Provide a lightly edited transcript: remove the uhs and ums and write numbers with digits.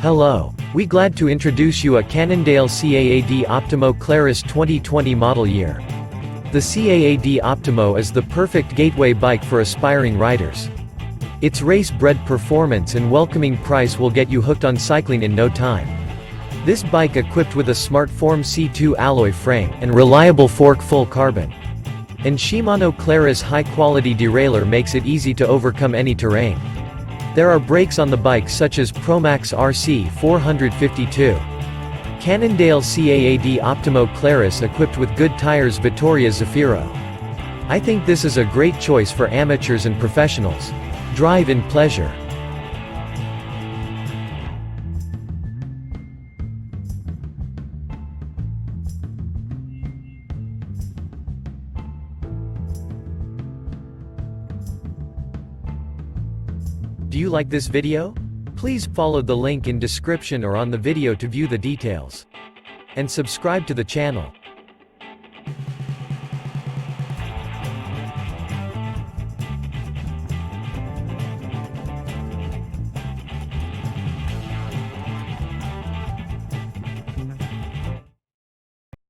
Hello. We glad to introduce you a Cannondale CAAD Optimo Claris 2020 model year. The CAAD Optimo is the perfect gateway bike for aspiring riders. Its race-bred performance and welcoming price will get you hooked on cycling in no time. This bike equipped with a SmartForm C2 Alloy frame and reliable fork full carbon. And Shimano Claris high-quality derailleur makes it easy to overcome any terrain. There are brakes on the bike such as Promax RC-452. Cannondale CAAD Optimo Claris equipped with good tires Vittoria Zaffiro. I think this is a great choice for amateurs and professionals. Drive in pleasure. Do you like this video? Please follow the link in description or on the video to view the details. And subscribe to the channel.